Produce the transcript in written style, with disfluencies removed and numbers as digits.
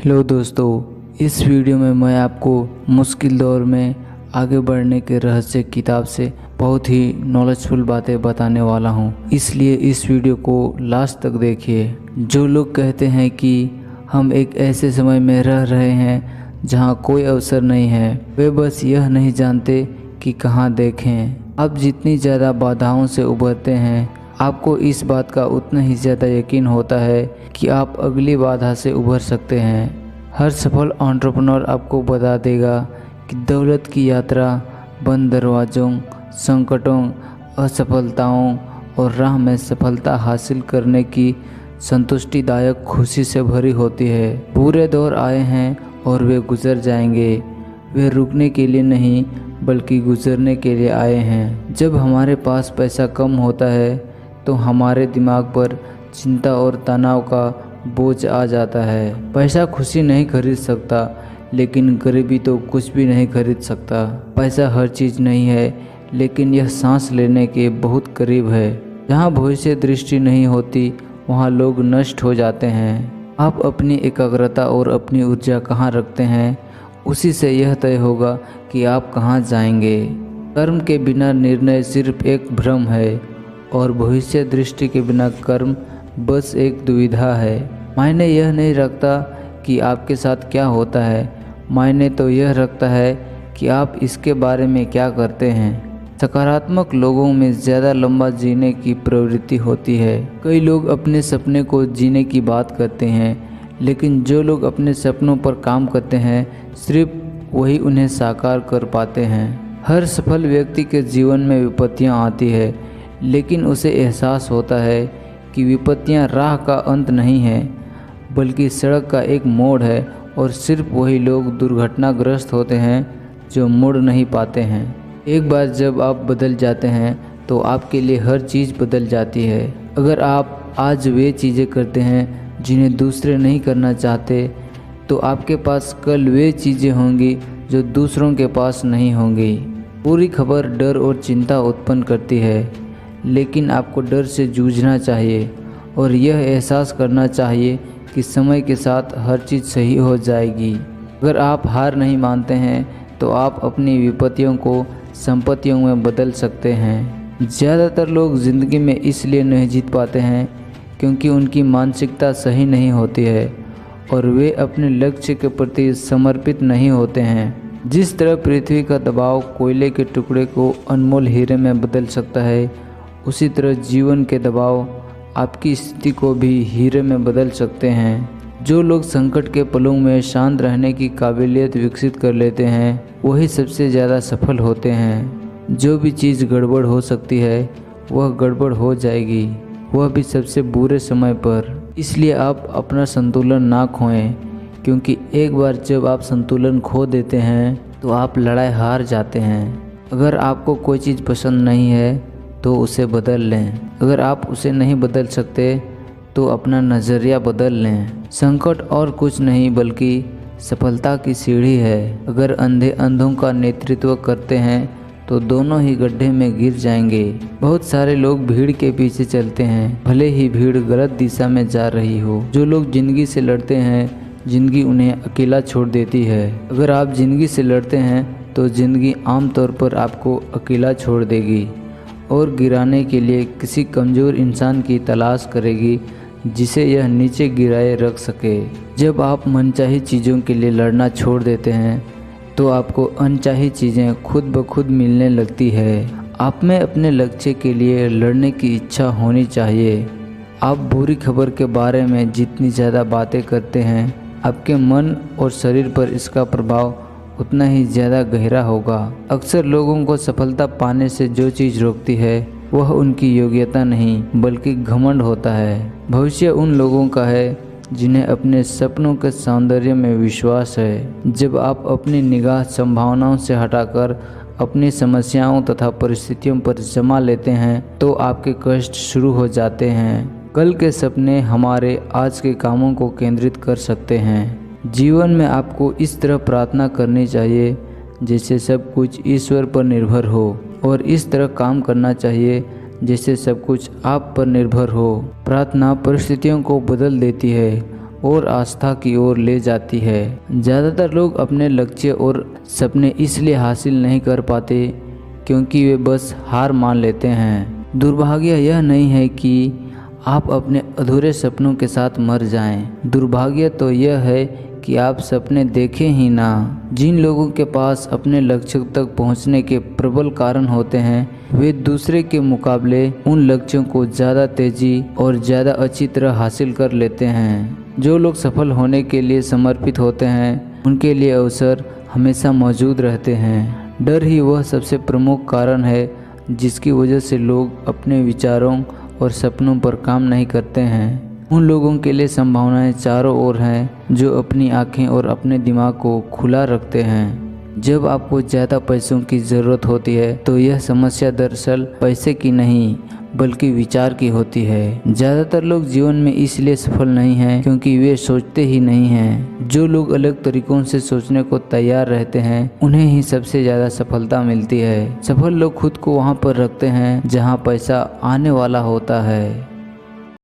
Hello दोस्तों, इस video में मैं आपको मुश्किल दौर में आगे बढ़ने के रहस्य किताब से बहुत ही नॉलेजफुल बातें बताने वाला हूं, इसलिए इस वीडियो को लास्ट तक देखिए। जो लोग कहते हैं कि हम एक ऐसे समय में रह रहे हैं जहां कोई अवसर नहीं है, वे बस यह नहीं जानते कि कहां देखें। आप जितनी ज़्यादा बाधाओं से उभरते हैं, आपको इस बात का उतना ही ज़्यादा यकीन होता है कि आप अगली बाधा से उभर सकते हैं। हर सफल एंटरप्रेन्योर आपको बता देगा कि दौलत की यात्रा बंद दरवाज़ों, संकटों, असफलताओं और राह में सफलता हासिल करने की संतुष्टिदायक खुशी से भरी होती है। पूरे दौर आए हैं और वे गुजर जाएंगे। वे रुकने के लिए नहीं बल्कि गुजरने के लिए आए हैं। जब हमारे पास पैसा कम होता है तो हमारे दिमाग पर चिंता और तनाव का बोझ आ जाता है। पैसा खुशी नहीं खरीद सकता, लेकिन गरीबी तो कुछ भी नहीं खरीद सकता। पैसा हर चीज़ नहीं है, लेकिन यह सांस लेने के बहुत करीब है। जहाँ भविष्य दृष्टि नहीं होती, वहाँ लोग नष्ट हो जाते हैं। आप अपनी एकाग्रता और अपनी ऊर्जा कहाँ रखते हैं, उसी से यह तय होगा कि आप कहाँ जाएंगे। कर्म के बिना निर्णय सिर्फ एक भ्रम है और भविष्य दृष्टि के बिना कर्म बस एक दुविधा है। मायने यह नहीं रखता कि आपके साथ क्या होता है, मायने तो यह रखता है कि आप इसके बारे में क्या करते हैं। सकारात्मक लोगों में ज़्यादा लंबा जीने की प्रवृत्ति होती है। कई लोग अपने सपने को जीने की बात करते हैं, लेकिन जो लोग अपने सपनों पर काम करते हैं, सिर्फ वही उन्हें साकार कर पाते हैं। हर सफल व्यक्ति के जीवन में विपत्तियां आती है, लेकिन उसे एहसास होता है कि विपत्तियां राह का अंत नहीं है, बल्कि सड़क का एक मोड़ है, और सिर्फ वही लोग दुर्घटनाग्रस्त होते हैं जो मुड़ नहीं पाते हैं। एक बार जब आप बदल जाते हैं तो आपके लिए हर चीज़ बदल जाती है। अगर आप आज वे चीज़ें करते हैं जिन्हें दूसरे नहीं करना चाहते, तो आपके पास कल वे चीज़ें होंगी जो दूसरों के पास नहीं होंगी। पूरी खबर डर और चिंता उत्पन्न करती है, लेकिन आपको डर से जूझना चाहिए और यह एहसास करना चाहिए कि समय के साथ हर चीज़ सही हो जाएगी। अगर आप हार नहीं मानते हैं तो आप अपनी विपत्तियों को संपत्तियों में बदल सकते हैं। ज़्यादातर लोग ज़िंदगी में इसलिए नहीं जीत पाते हैं क्योंकि उनकी मानसिकता सही नहीं होती है और वे अपने लक्ष्य के प्रति समर्पित नहीं होते हैं। जिस तरह पृथ्वी का दबाव कोयले के टुकड़े को अनमोल हीरे में बदल सकता है, उसी तरह जीवन के दबाव आपकी स्थिति को भी हीरे में बदल सकते हैं। जो लोग संकट के पलों में शांत रहने की काबिलियत विकसित कर लेते हैं, वही सबसे ज़्यादा सफल होते हैं। जो भी चीज़ गड़बड़ हो सकती है, वह गड़बड़ हो जाएगी, वह भी सबसे बुरे समय पर। इसलिए आप अपना संतुलन ना खोएं, क्योंकि एक बार जब आप संतुलन खो देते हैं तो आप लड़ाई हार जाते हैं। अगर आपको कोई चीज़ पसंद नहीं है तो उसे बदल लें। अगर आप उसे नहीं बदल सकते तो अपना नज़रिया बदल लें। संकट और कुछ नहीं बल्कि सफलता की सीढ़ी है। अगर अंधे अंधों का नेतृत्व करते हैं तो दोनों ही गड्ढे में गिर जाएंगे। बहुत सारे लोग भीड़ के पीछे चलते हैं, भले ही भीड़ गलत दिशा में जा रही हो। जो लोग जिंदगी से लड़ते हैं, जिंदगी उन्हें अकेला छोड़ देती है। अगर आप जिंदगी से लड़ते हैं तो जिंदगी आमतौर पर आपको अकेला छोड़ देगी और गिराने के लिए किसी कमज़ोर इंसान की तलाश करेगी जिसे यह नीचे गिराए रख सके। जब आप मनचाही चीज़ों के लिए लड़ना छोड़ देते हैं तो आपको अनचाही चीज़ें खुद ब खुद मिलने लगती है। आप में अपने लक्ष्य के लिए लड़ने की इच्छा होनी चाहिए। आप बुरी खबर के बारे में जितनी ज़्यादा बातें करते हैं, आपके मन और शरीर पर इसका प्रभाव उतना ही ज़्यादा गहरा होगा। अक्सर लोगों को सफलता पाने से जो चीज़ रोकती है वह उनकी योग्यता नहीं बल्कि घमंड होता है। भविष्य उन लोगों का है जिन्हें अपने सपनों के सौंदर्य में विश्वास है। जब आप अपनी निगाह संभावनाओं से हटाकर अपनी समस्याओं तथा परिस्थितियों पर जमा लेते हैं तो आपके कष्ट शुरू हो जाते हैं। कल के सपने हमारे आज के कामों को केंद्रित कर सकते हैं। जीवन में आपको इस तरह प्रार्थना करनी चाहिए जैसे सब कुछ ईश्वर पर निर्भर हो, और इस तरह काम करना चाहिए जैसे सब कुछ आप पर निर्भर हो। प्रार्थना परिस्थितियों को बदल देती है और आस्था की ओर ले जाती है। ज़्यादातर लोग अपने लक्ष्य और सपने इसलिए हासिल नहीं कर पाते क्योंकि वे बस हार मान लेते हैं। दुर्भाग्य यह नहीं है कि आप अपने अधूरे सपनों के साथ मर जाएं। दुर्भाग्य तो यह है कि आप सपने देखें ही ना। जिन लोगों के पास अपने लक्ष्यों तक पहुंचने के प्रबल कारण होते हैं, वे दूसरे के मुकाबले उन लक्ष्यों को ज़्यादा तेजी और ज़्यादा अच्छी तरह हासिल कर लेते हैं। जो लोग सफल होने के लिए समर्पित होते हैं, उनके लिए अवसर हमेशा मौजूद रहते हैं। डर ही वह सबसे प्रमुख कारण है जिसकी वजह से लोग अपने विचारों और सपनों पर काम नहीं करते हैं। उन लोगों के लिए संभावनाएं चारों ओर हैं जो अपनी आंखें और अपने दिमाग को खुला रखते हैं। जब आपको ज़्यादा पैसों की ज़रूरत होती है तो यह समस्या दरअसल पैसे की नहीं बल्कि विचार की होती है। ज़्यादातर लोग जीवन में इसलिए सफल नहीं हैं क्योंकि वे सोचते ही नहीं हैं। जो लोग अलग तरीकों से सोचने को तैयार रहते हैं, उन्हें ही सबसे ज़्यादा सफलता मिलती है। सफल लोग खुद को वहाँ पर रखते हैं जहाँ पैसा आने वाला होता है।